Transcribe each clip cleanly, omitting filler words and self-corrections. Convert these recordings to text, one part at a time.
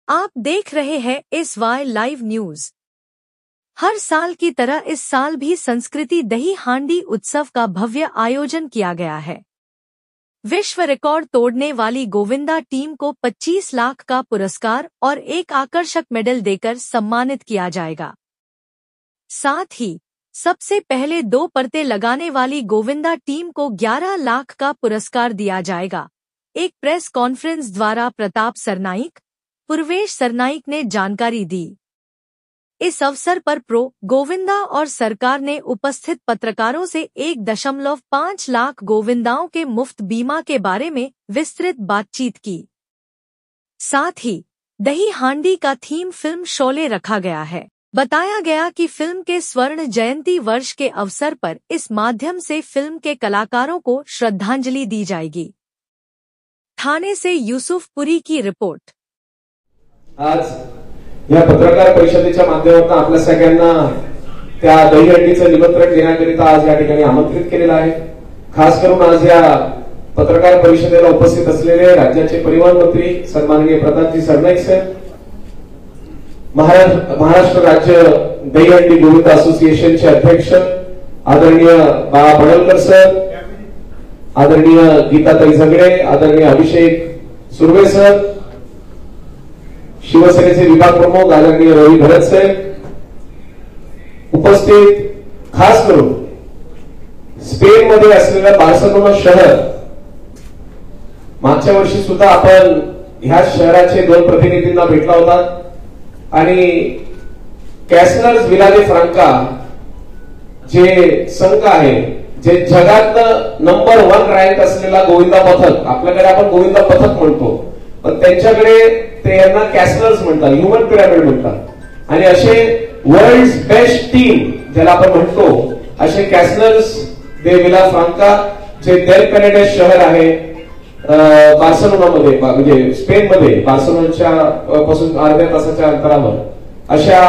आप देख रहे हैं SY लाइव न्यूज। हर साल की तरह इस साल भी संस्कृति दही हांडी उत्सव का भव्य आयोजन किया गया है। विश्व रिकॉर्ड तोड़ने वाली गोविंदा टीम को 25 लाख का पुरस्कार और एक आकर्षक मेडल देकर सम्मानित किया जाएगा। साथ ही सबसे पहले 2 परतें लगाने वाली गोविंदा टीम को 11 लाख का पुरस्कार दिया जाएगा। एक प्रेस कॉन्फ्रेंस द्वारा प्रताप सरनाइक, पूर्वेश सरनाइक ने जानकारी दी। इस अवसर पर प्रो गोविंदा और सरकार ने उपस्थित पत्रकारों से 1.5 लाख गोविंदाओं के मुफ्त बीमा के बारे में विस्तृत बातचीत की। साथ ही दही हांडी का थीम फिल्म शोले रखा गया है। बताया गया कि फिल्म के स्वर्ण जयंती वर्ष के अवसर पर इस माध्यम से फिल्म के कलाकारों को श्रद्धांजलि दी जाएगी। ठाणे से यूसुफ पुरी की रिपोर्ट। आज या पत्रकार परिषदेच्या माध्यमातून आपल्या सगळ्यांना त्या दहीहंडीचं निमंत्रण देण्याकरिता आज या ठिकाणी आमंत्रित केलेलं आहे। खास करून आज या पत्रकार परिषदेला उपस्थित असलेले राज्याचे परिवहन मंत्री सन्माननीय प्रतापजी सरनाईक साहेब, महाराष्ट्र राज्य दहीहंडी गोविंदा असोसिएशनचे अध्यक्ष आदरणीय बाळा पडळकर सर, आदरणीय गीताताई झगडे, आदरणीय अभिषेक सुर्वे सर, शिवसेनेचे विभाग प्रमुख आदरणीय रवी भरत साहेब, उपस्थित खास करून स्पेन मध्ये असलेलं बार्सिलोना शहर। मागच्या वर्षी सुद्धा आपण ह्या शहराचे 2 प्रतिनिधींना भेटला होता आणि कॅसलर्स विला दे फ्रांका जे संघ आहे, जे जगात नंबर 1 रँक असलेला गोविंदा पथक, आपल्याकडे आपण गोविंदा पथक म्हणतो पण त्यांच्याकडे ते यांना कॅसलर्स म्हणतात, ह्युमन पिरामिड म्हणतात। आणि असे वर्ल्ड बेस्ट टीम ज्याला आपण म्हणतो असे कॅसलर्स दे विला फ्रांका जे डेल पेनेडेस शहर आहे बार्सिलोनामध्ये, म्हणजे स्पेन मध्ये बार्सिलोनाच्या पासून अर्ध्या तासाच्या अंतरावर, अशा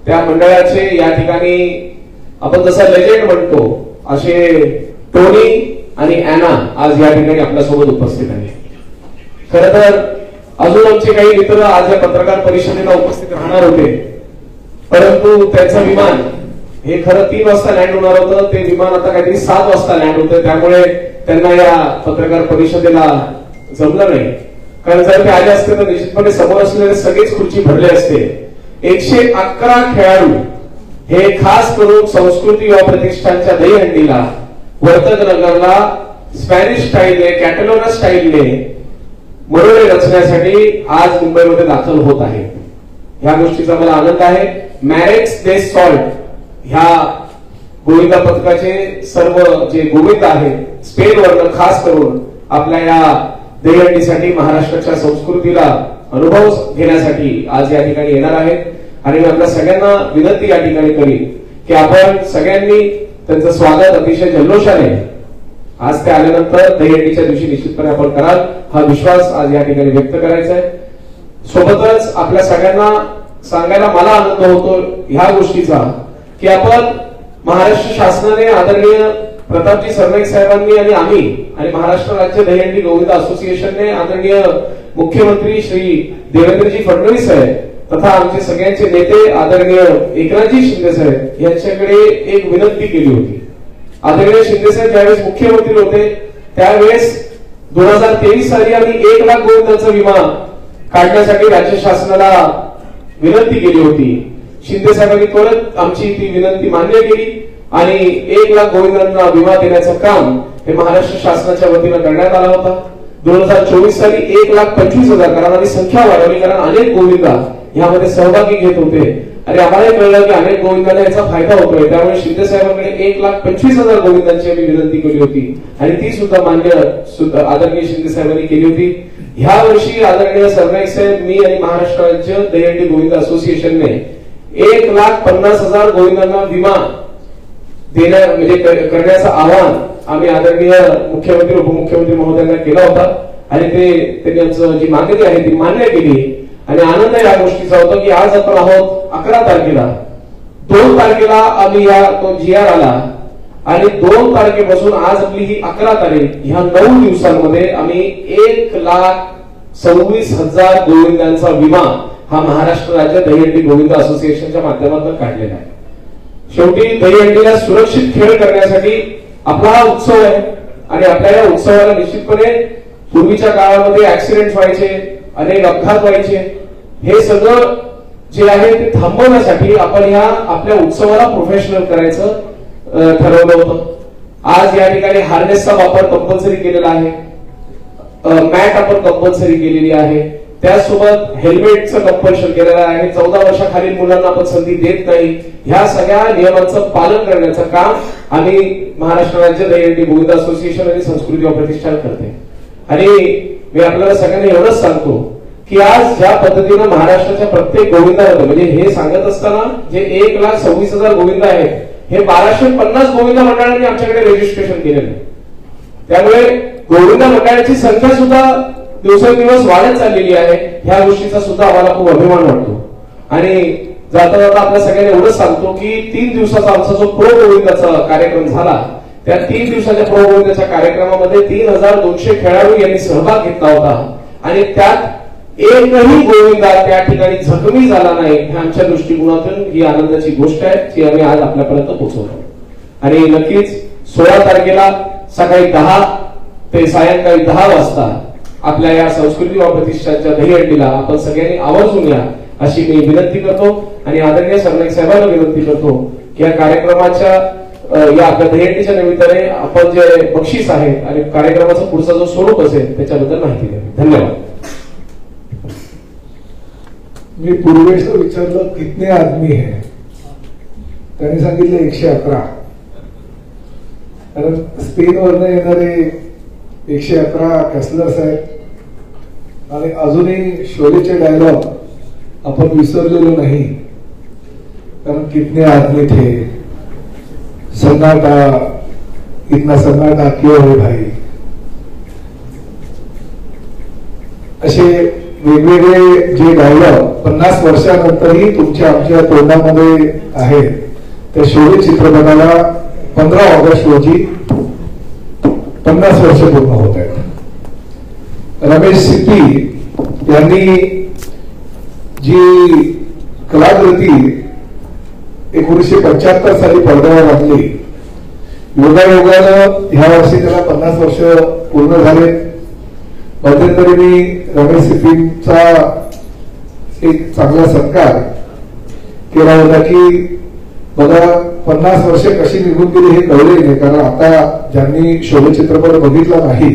त्या मंडळाचे या ठिकाणी आपण जसं लेजेंड म्हणतो असे टोनी आणि ॲना आज या ठिकाणी आपल्या सोबत उपस्थित आहे। खरं तर अजून आमचे काही मित्र आज या पत्रकार परिषदेला उपस्थित राहणार होते, परंतु त्यांचं विमान हे खरं 3 वाजता लँड होणार होतं, ते विमान आता काहीतरी 7 वाजता लँड होतं, त्यामुळे त्यांना या पत्रकार परिषदेला जमलं नाही। कारण जर ते आले असते तर निश्चितपणे समोर असलेले सगळेच खुर्ची भरले असते। 111 खेळाडू हे खास करून संस्कृती युवा प्रतिष्ठानच्या दहीहंडीला वर्तकनगरला स्पॅनिश स्टाईलने, कॅटलोना स्टाईलने मनोरे रचण्यासाठी आज मुंबईमध्ये दाखल होत आहे। ह्या गोष्टीचा मला आनंद आहे। मॅरेक्स दे सॉल्ट ह्या गोविंदा पथकाचे सर्व जे गोविंद आहेत स्पेन वरून खास करून आपल्या या दहीहंडीसाठी महाराष्ट्राच्या संस्कृतीला अनुभव घेण्यासाठी आज या ठिकाणी येणार आहेत। आणि मी आपल्या सगळ्यांना विनंती या ठिकाणी करीन की आपण सगळ्यांनी त्यांचं स्वागत अतिशय जल्लोषाने आज ते आल्यानंतर दहीहंडीच्या दिवशी निश्चितपणे आपण कराल, हा विश्वास आज या ठिकाणी व्यक्त करायचा आहे। सोबतच आपल्या सगळ्यांना सांगायला मला आनंद होतो ह्या गोष्टीचा की आपण महाराष्ट्र शासनाने, आदरणीय प्रतापजी सरनाईक साहेबांनी आणि आम्ही आणि महाराष्ट्र राज्य दहीहंडी गोविंदा असोसिएशनने आदरणीय मुख्यमंत्री श्री देवेंद्रजी फडणवीस साहेब तथा आमचे सगळ्यांचे नेते आदरणीय एकनाथजी शिंदे साहेब यांच्याकडे एक विनंती केली होती। आदरणीय शिंदे साहेब ज्यावेळेस मुख्यमंत्री होते त्यावेळेस 2023 साली आम्ही 1 लाख गोविंदांचा विमा काढण्यासाठी राज्य शासनाला विनंती केली होती। शिंदे साहेबांनी परत आमची ती विनंती मान्य केली आणि 1 लाख गोविंदांना विमा देण्याचं काम हे महाराष्ट्र शासनाच्या वतीने करण्यात आला होता। 2024 साली 1,25,000 कारण आम्ही संख्या वाढवली, कारण अनेक गोविंदा यामध्ये सहभागी घेत होते आणि आम्हाला कळलं की अनेक गोविंदांना याचा फायदा होतोय, त्यामुळे शिंदे साहेबांकडे 1,25,000 गोविंदांची आम्ही विनंती केली होती आणि ती सुद्धा मान्य आदरणीय शिंदे साहेबांनी केली होती। ह्या वर्षी आदरणीय सरनाईक साहेब, मी आणि महाराष्ट्र राज्य दहीहंडी गोविंदा असोसिएशनने 1,50,000 गोविंदांना विमा म्हणजे करण्याचं आवाहन आम्ही आदरणीय मुख्यमंत्री उपमुख्यमंत्री महोदयांना केला होता आणि त्यांनी आमचं जी मागणी आहे ती मान्य केली। आणि आनंद या गोष्टीचा होता की आज आपण आहोत 11 तारखेला, 2 तारखेला आम्ही तो GR आला आणि 2 तारखेपासून आज आपली ही 11 तारीख, ह्या 9 दिवसांमध्ये आम्ही 1,26,000 गोविंदांचा विमा हा महाराष्ट्र राज्य दहीहंडी गोविंद असोसिएशनच्या माध्यमातून काढलेला आहे. शेवटी दहीहंडीला सुरक्षित खेळ करण्यासाठी आपला हा उत्सव आहे आणि आपल्या या उत्सवाला निश्चितपणे पूर्वीच्या काळामध्ये ऍक्सिडेंट व्हायचे, अनेक अपघात व्हायचे, हे सगळं जे आहे ते थांबवण्यासाठी आपण ह्या आपल्या उत्सवाला प्रोफेशनल करायचं ठरवलं होतं. आज या ठिकाणी हार्नेसचा वापर कंपल्सरी केलेला आहे, मॅट आपण कंपल्सरी केलेली आहे, त्याचसोबत हेल्मेटचं कंपल्शन केलेलं आहे आणि 14 वर्षाखालील मुलांना आपण संधी देत नाही. ह्या सगळ्या नियमांचं पालन करण्याचं काम आम्ही महाराष्ट्र राज्य दहीहंडी गोविंद असोसिएशन आणि संस्कृती व प्रतिष्ठान करते. आणि मी आपल्याला सगळ्यांना एवढंच सांगतो की आज ज्या पद्धतीनं महाराष्ट्राच्या प्रत्येक गोविंदामध्ये, म्हणजे हे सांगत असताना जे 1,26,000 गोविंद आहेत, हे 1250 गोविंद मंडळांनी आमच्याकडे रजिस्ट्रेशन केलेलं आहे. त्यामुळे गोविंद मंडळाची संख्या सुद्धा दिवसेंदिवस वाढत चाललेली आहे. ह्या गोष्टीचा सुद्धा आम्हाला खूप अभिमान वाटतो. आणि जाता जाता आपल्या सगळ्यांना एवढंच सांगतो की 3 दिवसाचा आमचा जो प्रो गोविंदाचा कार्यक्रम झाला, त्या 3 दिवसाच्या प्रो गोविंदाच्या कार्यक्रमामध्ये 3,200 खेळाडू यांनी सहभाग घेतला होता आणि त्यात एकही गोविंदा त्या ठिकाणी जखमी झाला नाही. हे आमच्या दृष्टिकोनातून ही आनंदाची गोष्ट आहे जी आम्ही आज आपल्यापर्यंत पोहोचवतो. आणि नक्कीच 16 तारखेला सकाळी 10 ते सायंकाळी 10 वाजता आपल्या या संस्कृती व प्रतिष्ठानच्या दहीहंडीला आपण सगळ्यांनी आवर्जून या अशी मी विनंती करतो. आणि आदरणीय सरनाईक साहेबांना विनंती करतो की या कार्यक्रमाच्या या आपल्या दहीहंडीच्या निमित्ताने आपण जे बक्षीस आहे आणि कार्यक्रमाचा पुढचा जो स्वरूप असेल त्याच्याबद्दल माहिती द्यावी. धन्यवाद. मी पूर्वेश विचारलं कितने आदमी है, त्यांनी सांगितलं 111. कारण स्पेनवरनं येणारे 111 कॅसलर साहेब आणि अजूनही शोलेचे डायलॉग आपण विसरलेलो नाही. कारण कितने आदमी थे, सन्नाटा, इतना सन्नाटा क्यों है भाई, असे वेगवेगळे जे डायलॉग 50 वर्षानंतरही तुमच्या आमच्या तोंडामध्ये आहेत. त्या शोले चित्रपटाला 15 ऑगस्ट रोजी 50 वर्ष पूर्ण होत आहेत. रमेश सिप्पी यांनी जी कलाकृती 1975 साली पडद्यावर आणली, योगायोगानं ह्या वर्षी त्याला 50 वर्ष पूर्ण झाले. मध्यंतरी मी रमेश सिप्पींचा एक चांगला सत्कार केला होता की बघा 50 वर्ष कशी निघून गेली हे कळले नाही. कारण आता ज्यांनी शोले चित्रपट बघितला नाही,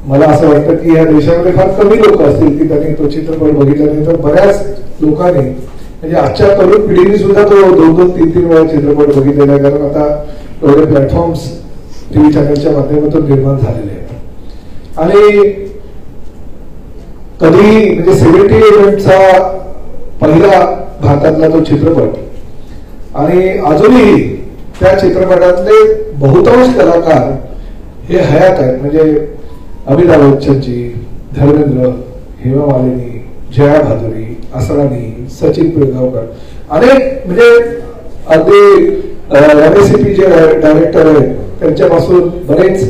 मला असं वाटतं की या देशामध्ये फार कमी लोक असतील की त्यांनी तो चित्रपट बघितला नाही. तर बऱ्याच लोकांनी, म्हणजे आजच्या तरुण पिढीने सुद्धा तो 2-2, 3-3 वेळा चित्रपट बघितलेला आहे. कारण आता एवढे प्लॅटफॉर्म्स टीव्ही चॅनलच्या माध्यमातून निर्माण झालेले आहेत. आणि कधी म्हणजे 78चा पहिला भारतातला तो चित्रपट, आणि अजूनही त्या चित्रपटातले बहुतांश कलाकार हे हयात आहेत. म्हणजे अमिताभ बच्चनजी, धर्मेंद्र, हेमा मालिनी, जया भादुरी, असरानी, सचिन पिळगावकर, अनेक म्हणजे अगदी रमेश जे डायरेक्टर आहेत त्यांच्यापासून बरेच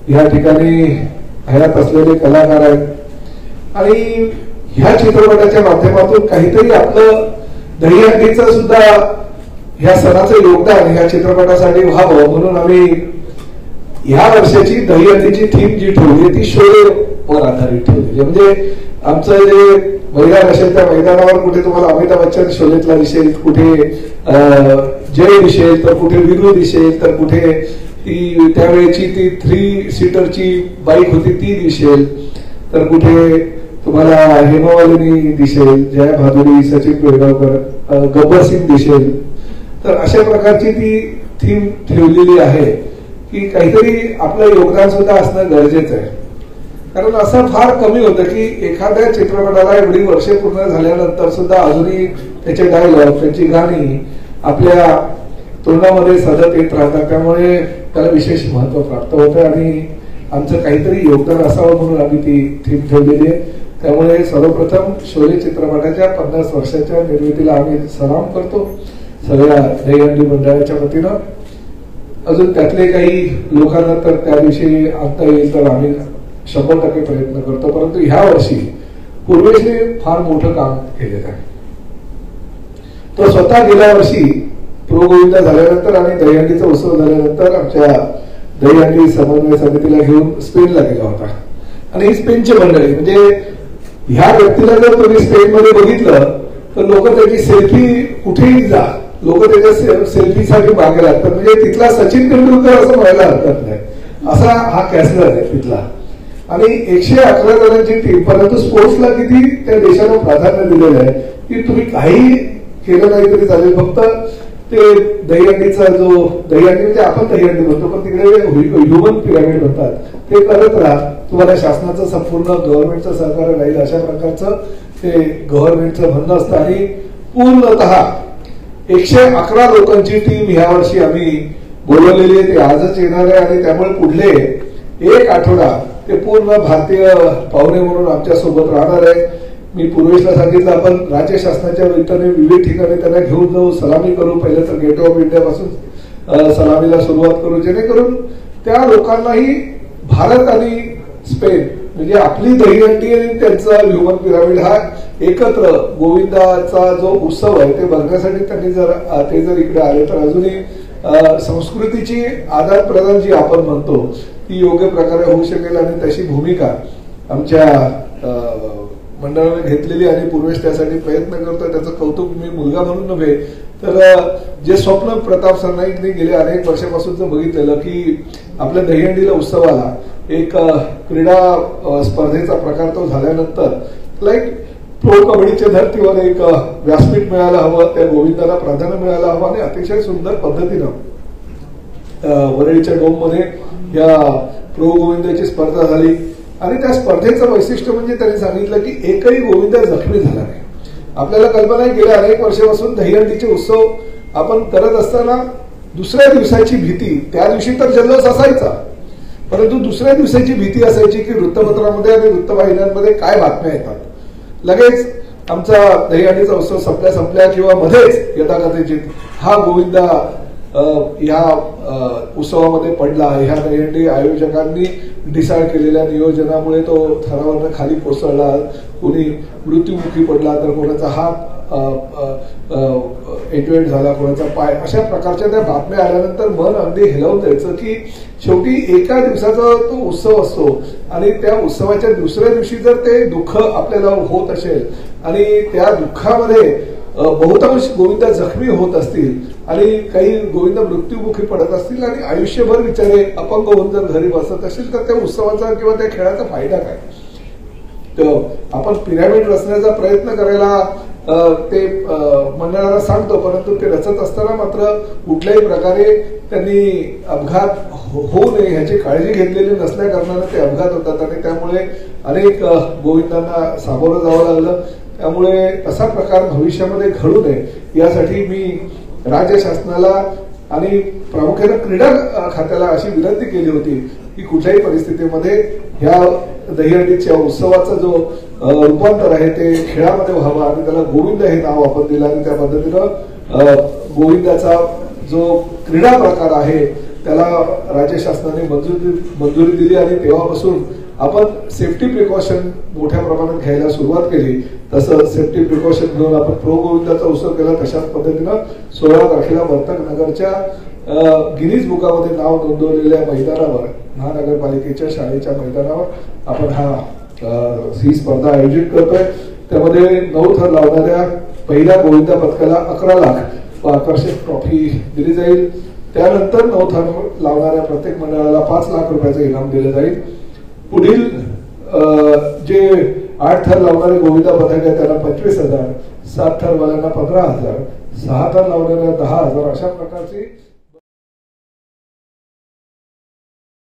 या ठिकाणी हयात असलेले कलाकार आहेत. आणि ह्या चित्रपटाच्या माध्यमातून काहीतरी आपलं दहीहंडीचं सुद्धा ह्या सणाचं योगदान ह्या चित्रपटासाठी व्हावं म्हणून आम्ही ह्या वर्षाची दहीहंडीची थीम जी ठेवली ती शोलेवर आधारित ठेवली. म्हणजे आमचं जे मैदान असेल त्या मैदानावर कुठे तुम्हाला अमिताभ बच्चन शोलेतला दिसेल, कुठे जय दिसेल, तर कुठे वीरू दिसेल, तर कुठे ती त्यावेळेची ती 3 सीटरची बाईक होती ती दिसेल, तर कुठे तुम्हाला हेमा मालिनी दिसेल, जया भादुरी, सचिन पिळगावकर, गब्बर सिंग दिसेल. तर अशा प्रकारची ती थीम ठेवलेली आहे की काहीतरी आपलं योगदान सुद्धा असणं गरजेचं आहे. कारण असं फार कमी होतं की एखाद्या चित्रपटाला एवढी वर्षे पूर्ण झाल्यानंतर सुद्धा अजूनही त्याचे डायलॉग, त्याची गाणी आपल्या तोंडामध्ये सतत येत राहतात. त्यामुळे त्याला विशेष महत्व प्राप्त होतं आणि आमचं काहीतरी योगदान असावं म्हणून आम्ही ती थीम ठेवलेली आहे. त्यामुळे सर्वप्रथम शोले चित्रपटाच्या 50 वर्षाच्या निर्मितीला आम्ही सलाम करतो सगळ्या दहीहंडी मंडळाच्या वतीनं. अजून त्यातले काही लोकांना तर त्या दिवशी आणता येईल तर आम्ही 100% प्रयत्न करतो. परंतु ह्या वर्षी पूर्वेशने फार मोठं काम केलेलं आहे. तो स्वतः गेल्या वर्षी प्रो गोविंदा झाल्यानंतर आणि दहीहंडीचा उत्सव झाल्यानंतर आमच्या दहीहंडी समन्वय समितीला घेऊन स्पेनला गेला होता. आणि ही स्पेनची मंडळी, म्हणजे ह्या व्यक्तीला जर तुम्ही स्पेन मध्ये बघितलं तर लोक त्याची सेल्फी कुठेही जा, लोक त्याच्या सेल्फीसाठी मागे लागतात. म्हणजे तिथला सचिन तेंडुलकर असं म्हणायला हरकत नाही, असा हा कॅसलर आहे तिथला. आणि 111 जणांची टीम, परंतु स्पोर्ट्सला किती त्या देशाला प्राधान्य दिलेलं आहे की तुम्ही काही केलं नाही तरी चालेल, फक्त ते दहीहंडीचा जो दहीहंडी म्हणजे आपण दहीहंडी म्हणतो पण तिकडे ह्युमन पिरामिड म्हणतात, ते करत राहा. तुम्हाला शासनाचं संपूर्ण गव्हर्नमेंटचं सहकार्य राहील अशा प्रकारचं ते गव्हर्नमेंटचं म्हणणं असतं. आणि पूर्णतः 111 लोकांची टीम ह्या वर्षी आम्ही बोलवलेली आहे. ते आजच येणार आहे आणि त्यामुळे पुढले 1 आठवडा ते पूर्ण भारतीय पाहुणे म्हणून आमच्या सोबत राहणार आहे. मी पूर्वेशला सांगितलं आपण राज्य शासनाच्या वतीने विविध ठिकाणी त्यांना घेऊन जाऊ, सलामी करू. पहिलं तर गेट ऑफ इंडिया पासून सलामीला सुरुवात करू, जेणेकरून त्या लोकांनाही भारत आणि स्पेन म्हणजे आपली दहीहंडी आणि त्यांचा ह्युमन पिरामिड हा एकत्र गोविंदाचा जो उत्सव आहे ते बघण्यासाठी त्यांनी जर इकडे आले तर अजूनही संस्कृतीची आदान प्रदान जी आपण म्हणतो ती योग्य प्रकारे होऊ शकेल. आणि तशी भूमिका आमच्या मंडळाने घेतलेली आणि पूर्वेश त्यासाठी प्रयत्न करतोय. त्याचं कौतुक मी मुलगा म्हणून नव्हे तर जे स्वप्न प्रताप सरनाईकने गेल्या अनेक वर्षापासूनच बघितलेलं की आपल्या दहीहंडीला उत्सवाला एक क्रीडा स्पर्धेचा प्रकार तो झाल्यानंतर लाईक प्रो कबड्डीच्या धर्तीवर एक व्यासपीठ मिळायला हवं, त्या गोविंदाला प्राधान्य मिळायला हवं. आणि अतिशय सुंदर पद्धतीनं वरळीच्या डोम मध्ये या प्रो गोविंदाची स्पर्धा झाली. आणि त्या स्पर्धेचं वैशिष्ट्य म्हणजे त्यांनी सांगितलं की एकही गोविंद जखमी झाला नाही. आपल्याला कल्पना आहे गेल्या अनेक वर्षापासून दहीहंडीचे उत्सव आपण करत असताना दुसऱ्या दिवसाची भीती, त्या दिवशी तर जल्लोष असायचा परंतु दुसऱ्या दिवसाची भीती असायची की वृत्तपत्रामध्ये आणि वृत्तवाहिन्यांमध्ये काय बातम्या येतात. लगेच आमचा दहीहंडीचा उत्सव संपल्या किंवा मध्येच यथाकथित हा गोविंदा ह्या उत्सवामध्ये पडला. ह्या दहीहंडी आयोजकांनी डिसाईड केलेल्या नियोजनामुळे तो थरावरनं खाली कोसळला, कोणी मृत्युमुखी पडला तर कोणाचा हात इंजुर्ड झाला, कोणाचा पाय, अशा प्रकारच्या त्या बातम्या आल्यानंतर मन अगदी हेलावून द्यायचं की शेवटी एका दिवसाचा तो उत्सव असतो आणि त्या उत्सवाच्या दुसऱ्या दिवशी जर ते दुःख आपल्याला होत असेल आणि त्या दुःखामध्ये बहुतांश गोविंद जखमी होत असतील आणि काही गोविंद मृत्युमुखी पडत असतील आणि आयुष्यभर विचारे अपंग होऊन जर घरी बसत असेल तर त्या उत्सवाचा किंवा त्या खेळाचा फायदा काय. तर आपण पिरॅमिड रचण्याचा प्रयत्न करायला ते मंडळाला सांगतो परंतु ते रचत असताना मात्र कुठल्याही प्रकारे त्यांनी अपघात होऊ नये ह्याची काळजी घेतलेली नसल्या कारणाने ते अपघात होतात आणि त्यामुळे अनेक गोविंदांना सामोरं जावं लागलं. त्यामुळे असा प्रकार भविष्यामध्ये घडू नये यासाठी मी राज्य शासनाला आणि प्रामुख्याने क्रीडा खात्याला अशी विनंती केली होती की कुठल्याही परिस्थितीमध्ये ह्या दहीहंडीच्या उत्सवाचा जो रूपांतर आहे ते खेळामध्ये व्हावं आणि त्याला गोविंद हे नाव आपण दिलं आणि त्या पद्धतीनं गोविंदाचा जो क्रीडा प्रकार आहे त्याला राज्य शासनाने मंजुरी दिली आणि तेव्हापासून आपण सेफ्टी प्रिकॉशन मोठ्या प्रमाणात घ्यायला सुरुवात केली. तसं सेफ्टी प्रिकॉशन घेऊन आपण प्रो गोविंदाचा उत्सव केला. तशाच पद्धतीनं 16 तारखेला वर्तक नगरच्या गिनीज बुकामध्ये नाव नोंदवलेल्या मैदानावर महानगरपालिकेच्या शाळेच्या मैदानावर आपण ही स्पर्धा आयोजित करतोय. त्यामध्ये 9 थर लावणाऱ्या पहिल्या गोविंदा पथकाला 11 लाख व आकर्षक ट्रॉफी दिली जाईल. त्यानंतर 9 थर लावणाऱ्या प्रत्येक मंडळाला 5 लाख रुपयाचं इनाम दिलं जाईल. पुढील जे 8 थर लावणारे गोविंदा पथक आहे त्यांना 25,000, 7 थर वाल्यांना 15,000, 6 थर लावणाऱ्या 10,000 अशा प्रकारची